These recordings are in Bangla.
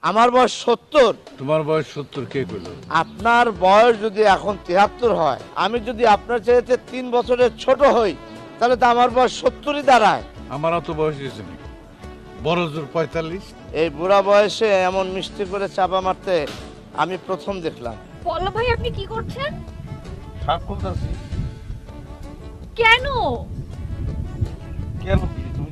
আমার বয়স 70। তোমার বয়স 70 কে কইল? আপনার বয়স যদি এখন 73 হয়, আমি যদি আপনার চাইতে 3 বছরের ছোট হই, তাহলে তো আমার বয়স 70ই দাঁড়ায়। আমার অত বয়স হয়েছে নাকি? বড় জোর 45। এই বুড়া বয়সে এমন মিষ্টি করে চাপা মারতে আমি প্রথম দেখলাম। পল্লব ভাই, আপনি কি করছেন? সাপ করতেছি। কেন? কেন কি তুমি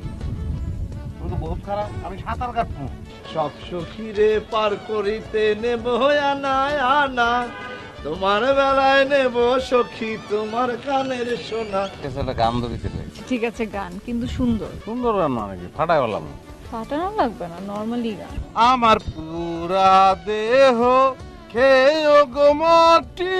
তো বহুত খারাপ। আমি সাঁতার কাটবো। সব সখীরে পার করিতে নেব আনা আনা, তোমার বেলায় নেব সখী তোমার কানের সোনা। একটা গান ধরিতে ঠিক আছে, গান কিন্তু সুন্দর। সুন্দর গান মানে কি ফাটাই বললাম? ফাটানো লাগবে না, নরমালি গান। আমার পুরা দেহ খেয়ে গো মাটি,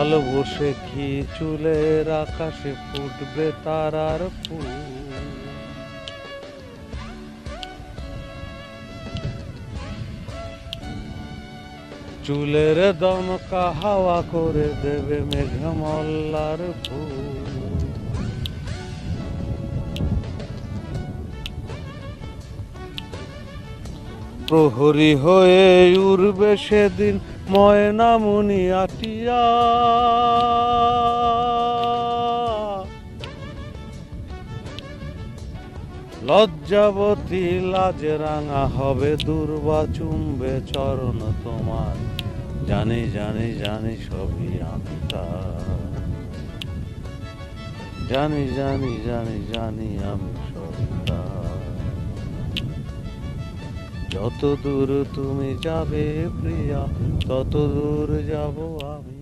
আলো বসে কি চুলের আকাশে ফুটবে তারার ফুল, চুলের দমকা হাওয়া করে দেবে মেঘমল্লার ফুল। প্রহরী হয়ে উড়বে সেদিন ময়নামণি আটিয়া, লজ্জাবতী লাজ রাঙা হবে দুর্বা চুম্বে চরণ তোমার, জানি জানি জানি সবই আমি তার, জানি জানি জানি জানি আমি সবই তার। যত দূর তুমি যাবে প্রিয়া, তত দূর যাব আমি।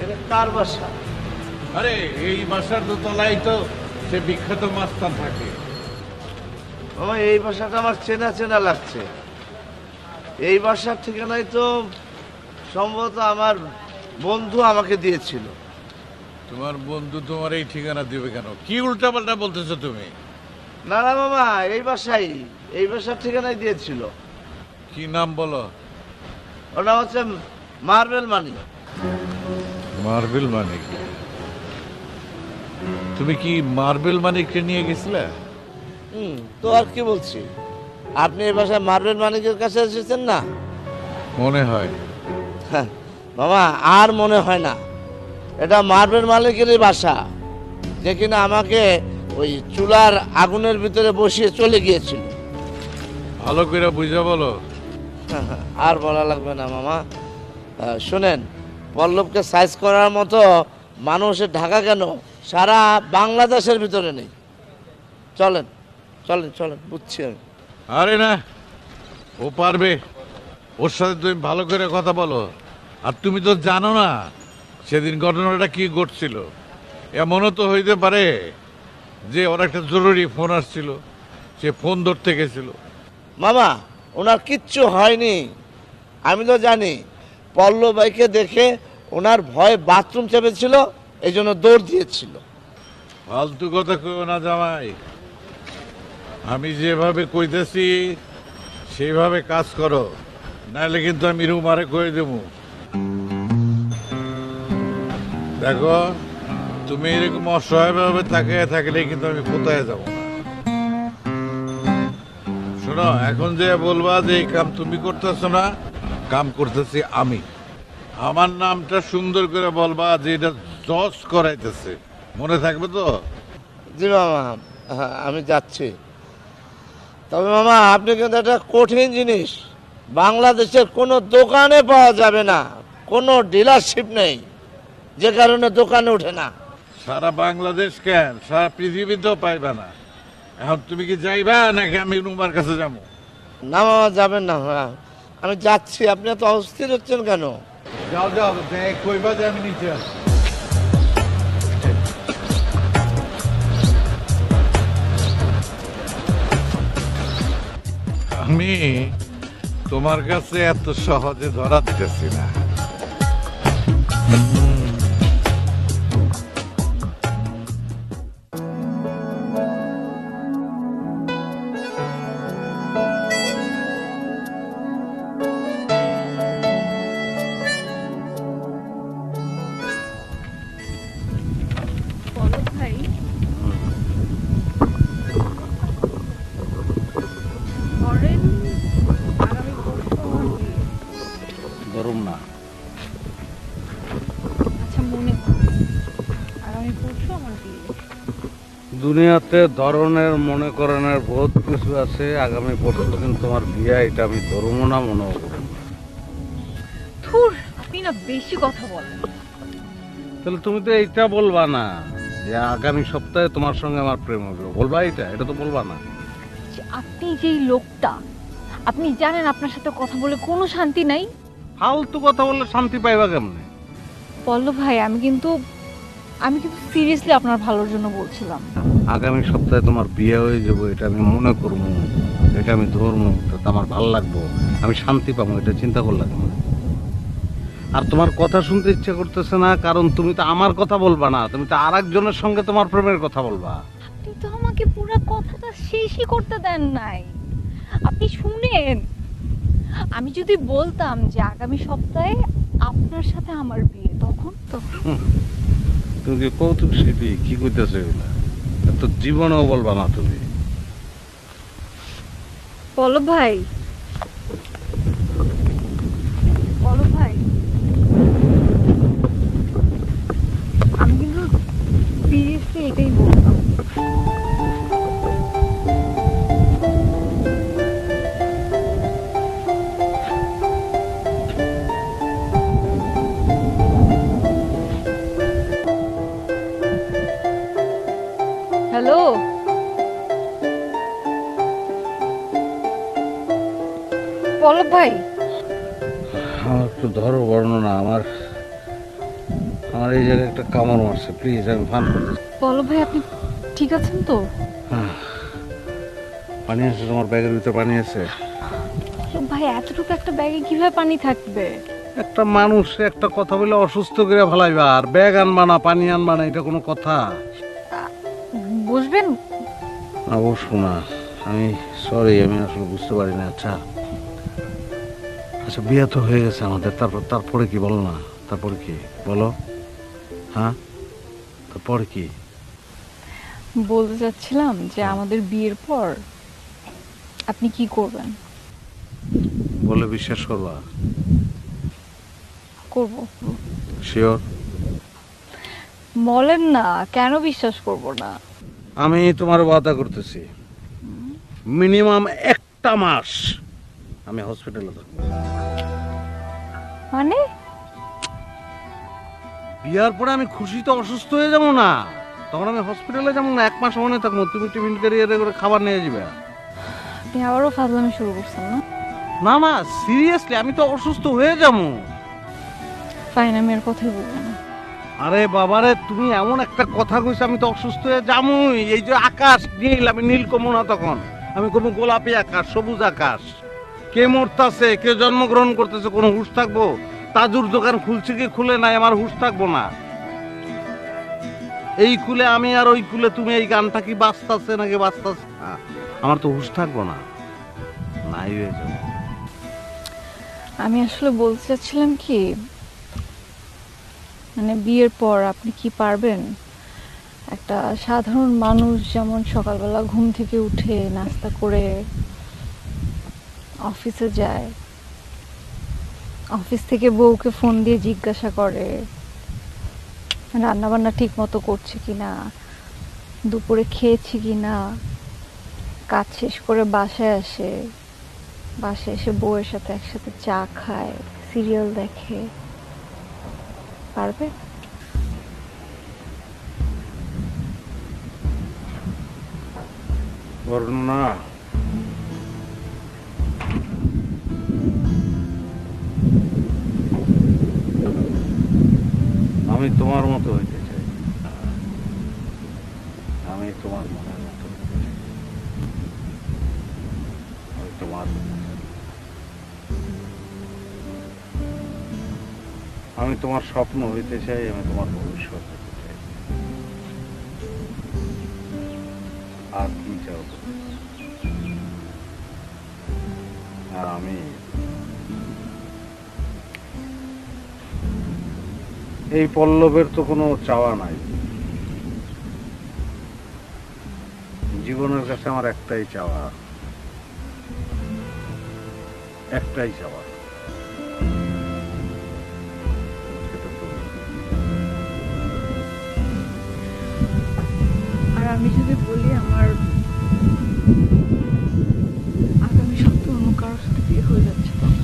এটা কার বাসা? আরে এই বাসার দোতলায় তো সে বিখ্যাত মাস্তান থাকে। ও, এই বাসাটা আমার চেনা চেনা লাগছে। এই বাসার ঠিকানাই তো সম্ভবত আমার বন্ধু আমাকে দিয়েছিল। তোমার বন্ধু তোমার এই ঠিকানা দিবে কেন? কি উল্টাপাল্টা বলতেছো তুমি? না না মামা, এই বাসার ঠিকানাই দিয়েছিল। কি নাম বলো? ওর নাম হচ্ছে মার্বেল মানি। মার্বেল মানিক? তুমি কি মার্বেল মানিককে নিয়ে গেছিলে? তো আর কি বলছি, আপনি এই বাসায় মার্বেল মানিকের কাছে এসেছেন না? মনে হয়। হ্যাঁ, মামা আর মনে হয় না, এটা মার্বেল মালিকেরই বাসা, যে কিনা আমাকে ওই চুলার আগুনের ভিতরে বসিয়ে চলে গিয়েছিল। ভালো করে বুঝা বলো। আর বলা লাগবে না মামা। শোনেন, পল্লবকে সাইজ করার মতো মানুষের ঢাকা কেন সারা বাংলাদেশের ভিতরে নেই। চলেন চলেন চলেন, বুঝছি আমি। আরে না, ও পারবে। ওর সাথে তুমি ভালো করে কথা বলো। আর তুমি তো জানো না সেদিন ঘটনাটা কি ঘটছিল। এমনও তো হইতে পারে যে ওর একটা জরুরি ফোন আসছিল, সে ফোন ধরতে গেছিল। মামা, ওনার কিচ্ছু হয়নি। আমি তো জানি পল্লব ভাইকে দেখে ওনার ভয়ে বাথরুম চেপেছিল, এই জন্য দৌড় দিয়েছিল। ফালতু কথা কইও না জামাই। আমি যেভাবে কইতেছি সেইভাবে কাজ করো, নাহলে কিন্তু আমি রুমারে কই দেব। দেখো, তুমি এরকম অসহায়ভাবে তাকিয়ে থাকলে কিন্তু আমি কোথায় যাব না। শোনো, এখন যে বলবা যে এই কাম তুমি করতেছো না, কাম করতেছি আমি। আমার নামটা সুন্দর করে বলবা যে এটা জজ করাইতেছে, মনে থাকবে তো? জি মামা, হ্যাঁ, আমি যাচ্ছি। তবে মামা, আপনি কিন্তু একটা কঠিন জিনিস, বাংলাদেশের কোনো দোকানে পাওয়া যাবে না, কোনো ডিলারশিপ নেই, যে কারণে দোকানে ওঠে না। সারা বাংলাদেশ কেন, সারা পৃথিবীতেও পাইবা না। এখন তুমি কি যাইবা নাকি আমি রুমার কাছে যাবো? না মামা, যাবেন না। হ্যাঁ, আমি যাচ্ছি। আপনি এত অস্থির হচ্ছেন কেন? যাও যাও, কইবা যে আমি নিচে আসি। আমি তোমার কাছে এত সহজে ধরা দিতেছি না। মনে করো আগামী পরশু আমার বিয়ে। দুনিয়াতে ধরনের মনে করেনের বহুত কিছু আছে। আগামী পরশু দিন তোমার বিয়ে, এটা আমি ধরবো না, মনেও করবো না। ধুর, আপনি না বেশি কথা বলেন। তাহলে তুমি তো এইটা বলবা না যে আগামী সপ্তাহে তোমার সঙ্গে আমার প্রেম হবে, বলবা এটা তো বলবা না। যে আপনি যেই লোকটা, আপনি জানেন আপনার সাথে কথা বলে কোনো শান্তি নাই। ফালতু কথা বললে শান্তি পাইবা কেমনে? পল্লব ভাই, আমি কিন্তু সিরিয়াসলি আপনার ভালোর জন্য বলছিলাম। আগামী সপ্তাহে তোমার বিয়ে হয়ে যাবো, এটা আমি মনে করবো, এটা আমি ধরবো, তাতে আমার ভালো লাগবো, আমি শান্তি পাবো, এটা চিন্তা করলাম। আর তোমার কথা শুনতে ইচ্ছা করতেছে না, কারণ তুমি তো আমার কথা বলবা না, তুমি তো আরেকজনের সঙ্গে তোমার প্রেমের কথা বলবা। আপনি তো আমাকে পুরো কথাটা শেষই করতে দেন নাই। আপনি শুনেন, আমি যদি বলতাম যে আগামী সপ্তাহে আপনার সাথে আমার বিয়ে, তখন তুমি কি কৌতুক শিল্পী, কি করতেছো এগুলা? এত জীবনেও বলবা না তুমি। পল্লব ভাই, পল্লব ভাই, আমি কিন্তু সিরিয়াসলি এটাই বলতাম। হ্যালো, পল্লব ভাই, আমার একটু ধরো বর্ণনা, আমার আমার এই জায়গায় একটা কামড় মারছে, প্লিজ, আমি ফান করতেছি। পল্লব ভাই, আপনি ঠিক আছেন তো? পানি আছে তোমার ব্যাগের ভিতরে? পানি আছে? পল্লব ভাই, এতটুকু একটা ব্যাগে কিভাবে পানি থাকবে? একটা মানুষ একটা কথা বলে অসুস্থ করে ফেলাইবা, আর ব্যাগ আনবা না, পানি আনবা না, এটা কোনো কথা? বুঝবেন? না বসবো না, আমি সরি, আমি আসলে বুঝতে পারি না। আচ্ছা আচ্ছা, বিয়ে তো হয়ে গেছে আমাদের, তারপরে কি বলো না, তারপরে কি বলো? হ্যাঁ, তারপরে কি? বলতে চাচ্ছিলাম যে আমাদের বিয়ের পর আপনি কি করবেন? বলে বিশ্বাস করবা? করব। শিওর? বলেন না, কেন বিশ্বাস করব না? আমি তোমার ওয়াদা করতেছি, মিনিমাম একটা মাস আমি হসপিটালে থাকবো। মানে? বিয়ার পরে আমি খুশিতে অসুস্থ হয়ে যাবো না, তখন আমি হসপিটালে যাবো না, এক মাস মনে থাকবো। তুমি টিফিন ক্যারিয়ারে করে খাবার নিয়ে যাবে। আপনি আবারও ফাজলামি শুরু করছেন না? না না, সিরিয়াসলি, আমি তো অসুস্থ হয়ে যাবো। ফাইন, আমি আর কথাই বলবো না। আরে বাবারে, তুমি এমন একটা কথা কইছো, আমি তো অসুস্থ হয়ে যামুই। এই যে আকাশ নীল, আমি নীল কমু না তখন, আমি কমু গোলাপি আকাশ, সবুজ আকাশ। কে মরতাছে, কে জন্মগ্রহণ করতেছে, কোনো হুঁশ থাকবো? তাজুর দোকান খুলছে কি খুলে নাই, আমার হুঁশ থাকবো না? এই কুলে আমি আর ওই কুলে তুমি, এই গানটা কি বাজতাছে নাকি বাজতাছে না, আমার তো হুঁশ থাকবো না, নাই হয়ে যাবো। আমি আসলে বলতে চাচ্ছিলাম কি, মানে বিয়ের পর আপনি কি পারবেন একটা সাধারণ মানুষ যেমন সকালবেলা ঘুম থেকে উঠে নাস্তা করে অফিসে যায়, অফিস থেকে বউকে ফোন দিয়ে জিজ্ঞাসা করে রান্না বান্না ঠিক মতো করছে কিনা, দুপুরে খেয়েছি কিনা, কাজ শেষ করে বাসায় আসে, বাসায় এসে বউয়ের সাথে একসাথে চা খায়, সিরিয়াল দেখে, পারবে? বর্ণনা, আমি তোমার মতো হইতে চাই, আমি তোমার মনের মতো হইতে চাই, আমি তোমার, আমি তোমার স্বপ্ন হইতে চাই, আমি তোমার ভবিষ্যৎ হইতে চাই। আর কি চাও তুমি? আর আমি এই পল্লবের তো কোনো চাওয়া নাই, জীবনের কাছে আমার একটাই চাওয়া, একটাই চাওয়া, সেটা তুমি। আমি যদি বলি আমার আগামী সপ্তাহে অন্য কারোর সাথে বিয়ে হয়ে যাচ্ছে তখন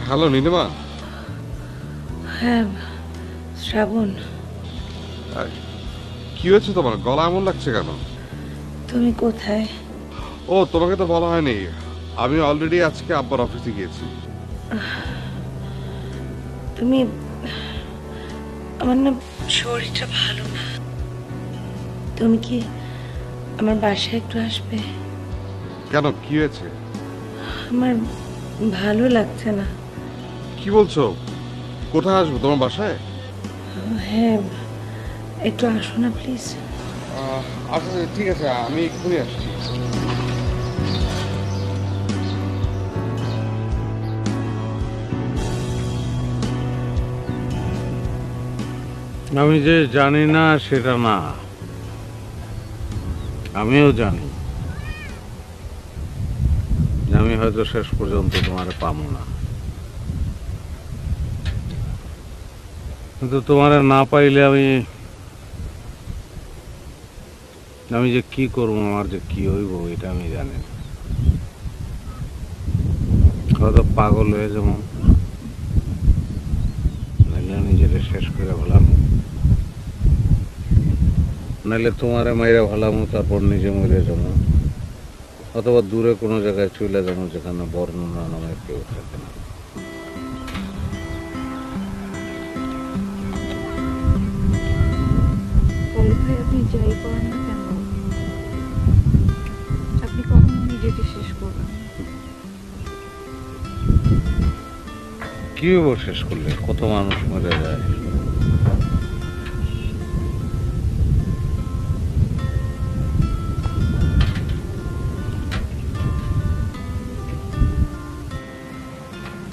হ্যালো নীলিমা, হ্যাঁ শ্রাবণ, কি হয়েছে তোমার? গলা এমন লাগছে কেন? তুমি কোথায়? ও, তোমাকে তো বলা হয়নি, আমি অলরেডি আজকে আব্বার অফিসে গিয়েছি। তুমি, আমার না শরীরটা ভালো না, তুমি কি আমার বাসায় একটু আসবে? কেন, কি হয়েছে? আমার ভালো লাগছে না। কি বলছো? কোথায় আসবো, তোমার বাসায়? হ্যাঁ, একটু আসো না প্লিজ। আচ্ছা ঠিক আছে, আমি এক্ষুনি আসছি। আমি যে জানি না সেটা না, আমিও জানি যে আমি হয়তো শেষ পর্যন্ত তোমার পাবো না, কিন্তু তোমার না পাইলে আমি যে কি করবো, আমার যে কি হইব এটা আমি জানি না। হয়তো পাগল হয়ে যাবো, নাইলে নিজেরে শেষ করে ফেলাম, নাইলে তোমারে মাইরা ফেলাম, তারপর নিজে মরে যাবো, অথবা দূরে কোনো জায়গায় চলে যাবো যেখানে বর্ণনা নামের কেউ থাকে না। পল্লব ভাই, আপনি যাই করেন না কেন আপনি কখনো নিজেকে শেষ করবেন না। কি হইব শেষ করলে? কত মানুষ মরে যায়।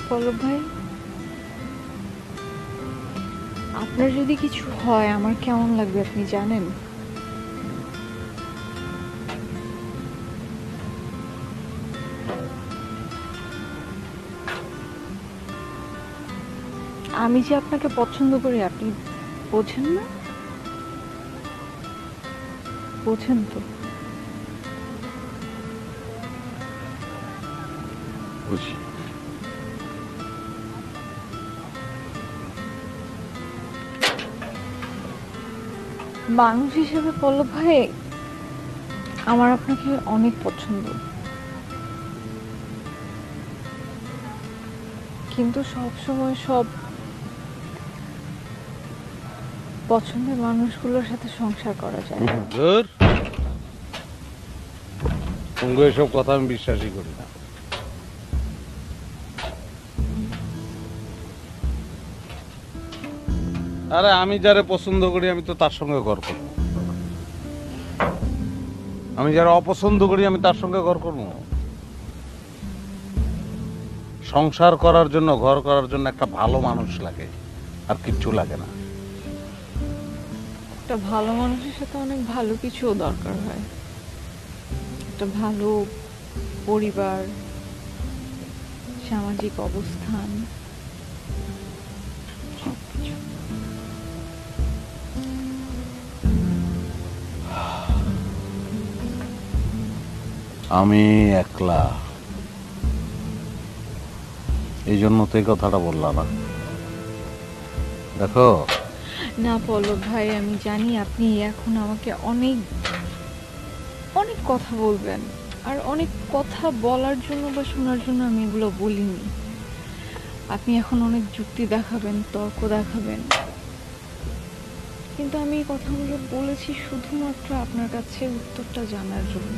পল্লব ভাই, আপনার যদি কিছু হয় আমার কেমন লাগবে আপনি জানেন? আমি যে আপনাকে পছন্দ করি আপনি বোঝেন না? বোঝেন তো? বুঝি। মানুষ হিসেবে পল্লব ভাই আমার আপনাকে অনেক পছন্দ, কিন্তু সব সময় সব পছন্দের মানুষগুলোর সাথে সংসার করা যায় না। ধুর, সঙ্গে এসব কথা আমি বিশ্বাসই করি না। আরে আমি যারা পছন্দ করি আমি তো তার সঙ্গে ঘর করবো, আমি যারা অপছন্দ করি আমি তার সঙ্গে ঘর করবো। সংসার করার জন্য, ঘর করার জন্য একটা ভালো মানুষ লাগে, আর কিচ্ছু লাগে না। একটা ভালো মানুষের সাথে অনেক ভালো কিছুও দরকার হয়। একটা ভালো পরিবার, সামাজিক অবস্থান, সবকিছু। আমি একলা, এই জন্য তো এই কথাটা বললাম না। দেখো, না পল্লব ভাই, আমি জানি আপনি এখন আমাকে অনেক অনেক কথা বলবেন, আর অনেক কথা বলার জন্য বা শোনার জন্য আমি এগুলো বলিনি। আপনি এখন অনেক যুক্তি দেখাবেন, তর্ক দেখাবেন, কিন্তু আমি এই কথাগুলো বলেছি শুধুমাত্র আপনার কাছে উত্তরটা জানার জন্য।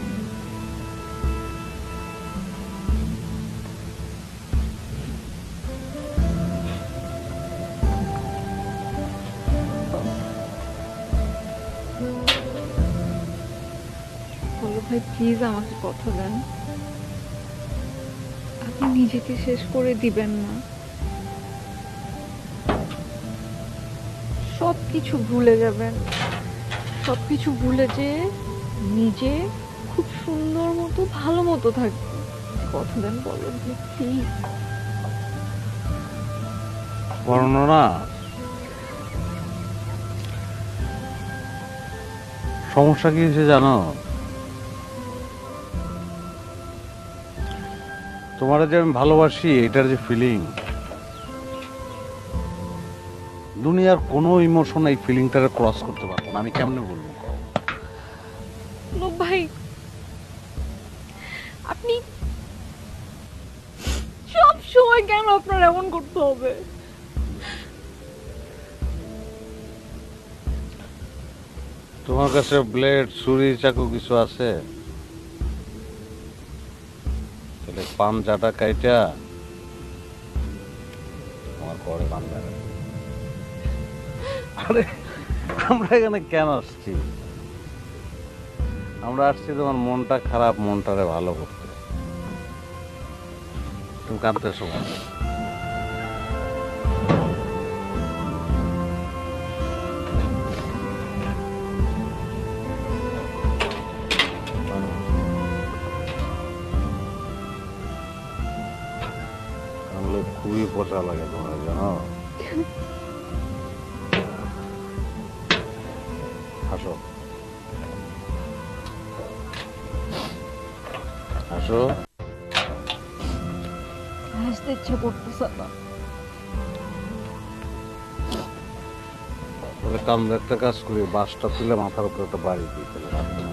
পল্লব ভাই, প্লিজ আমাকে কথা দেন। আপনি নিজেকে শেষ করে দিবেন না। সবকিছু ভুলে যাবেন, সবকিছু ভুলে যে নিজে খুব সুন্দর মতো ভালো মতো থাকবেন। কথা দেন পল্লব ভাই, প্লিজ। বর্ণনা সমস্যা কি হয়েছে জানো? তোমার যে আমি ভালোবাসি, এটার যে ফিলিং, দুনিয়ার কোনো ইমোশন এই ফিলিংটারে ক্রস করতে পারবো না। আমি কেমনে বলবো? পল্লব ভাই, আপনি সব সময় কেন আপনার এমন করতে হবে? তোমার কাছে ব্লেড, ছুরি, চাকু কিছু আছে? তাহলে পাঞ্জাটা কাইটা আমার পরে বান্ধা। আরে আমরা এখানে কেন আসছি? আমরা আসছি তোমার মনটা খারাপ, মনটারে ভালো করতে। তুমি কাঁদতেছো কেন? কানলে খুবই পচা লাগে তোমার, জানো? হাসো, হাসো। হাসতে ইচ্ছে করতেছে না। কামড়ে একটা কাজ করি, বাসটা তুলে মাথার উপরে একটা বাড়ি দিই, তাহলে রাখতে না।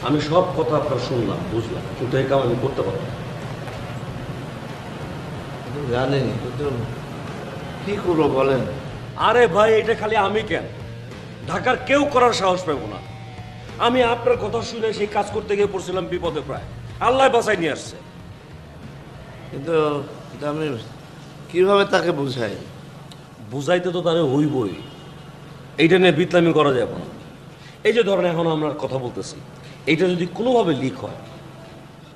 আমি সব কথা আপনার শুনলাম, বুঝলাম, কিন্তু এই কাম আমি করতে পারবো না। জানি, কিন্তু কি করবো বলেন? আরে ভাই, এটা খালি আমি কেন, ঢাকার কেউ করার সাহস পাবো না। আমি আপনার কথা শুনে সেই কাজ করতে গিয়ে পড়ছিলাম বিপদে, প্রায় আল্লাহ বাঁচাই নিয়ে আসছে। কিন্তু আমি কিভাবে তাকে বুঝাই? বুঝাইতে তো তারে হইবই, এইটা নিয়ে বিতলামি করা যাবে না। এই যে ধরেন এখন আমরা কথা বলতেছি, এইটা যদি কোনোভাবে লিক হয়,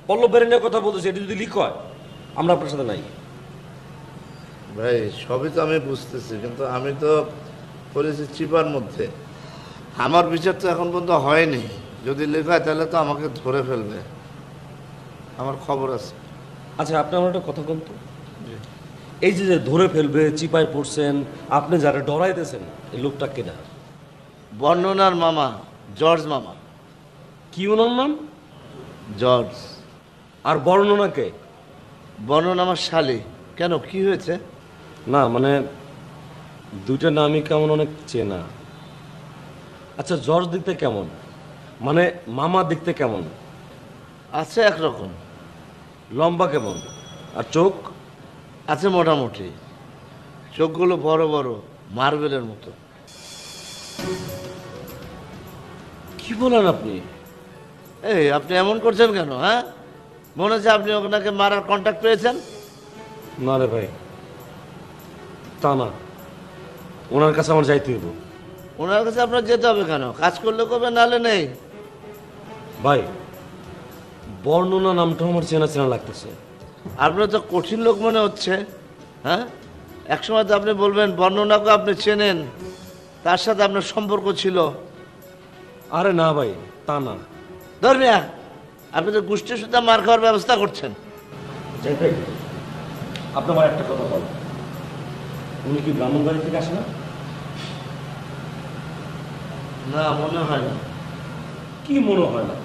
পল্লব বেরিয়ে নিয়ে কথা বলতেছি, এটা যদি লিক হয়, আমরা আপনার সাথে নাই। ভাই সবই তো আমি বুঝতেছি, কিন্তু আমি তো করেছি চিপার মধ্যে। আমার বিচার তো এখন পর্যন্ত হয়নি। যদি লেখা হয় তাহলে তো আমাকে ধরে ফেলবে, আমার খবর আছে। আচ্ছা আপনি আমার একটা কথা বলতো, এই যে যে ধরে ফেলবে চিপায় পড়ছেন, আপনি যারা ডরাইতেছেন এই লোকটা কেনা? বর্ণনার মামা, জর্জ মামা। কি ওনার নাম? জর্জ। আর বর্ণনাকে? বর্ণনা আমার শালি। কেন, কি হয়েছে? না মানে দুইটা নামই কেমন অনেক চেনা। আচ্ছা জর্জ দেখতে কেমন, মানে মামা দেখতে কেমন? আছে একরকম। লম্বা কেমন? আর চোখ? আছে মোটামুটি, চোখগুলো বড় বড়, মার্বেলের মতো। কি বলেন আপনি? এই আপনি এমন করছেন কেন? হ্যাঁ, মনে হচ্ছে আপনি ওনাকে মারার কন্ট্যাক্ট পেয়েছেন। না রে ভাই, তা না, ওনার কাছে আমার যাইতে হইব। ওনার কাছে আপনার যেতে হবে কেন? কাজ করলে করবে, নাহলে নেই। ভাই বর্ণনা নামটা আমার চেনা চেনা লাগতেছে। আপনার তো কঠিন লোক মনে হচ্ছে। হ্যাঁ, একসময় তো আপনি বলবেন বর্ণনাকে আপনি চেনেন, তার সাথে আপনার সম্পর্ক ছিল। আরে না ভাই, তা না। ধর্মিয়া, আপনি তো গোষ্ঠী সুদ্ধা মার খাওয়ার ব্যবস্থা করছেন। যাই ভাই, আপনি আমার একটা কথা বলেন, উনি কি ব্রাহ্মণবাড়ি থেকে আসে না? না, মনে হয় না। কি মনে হয় না?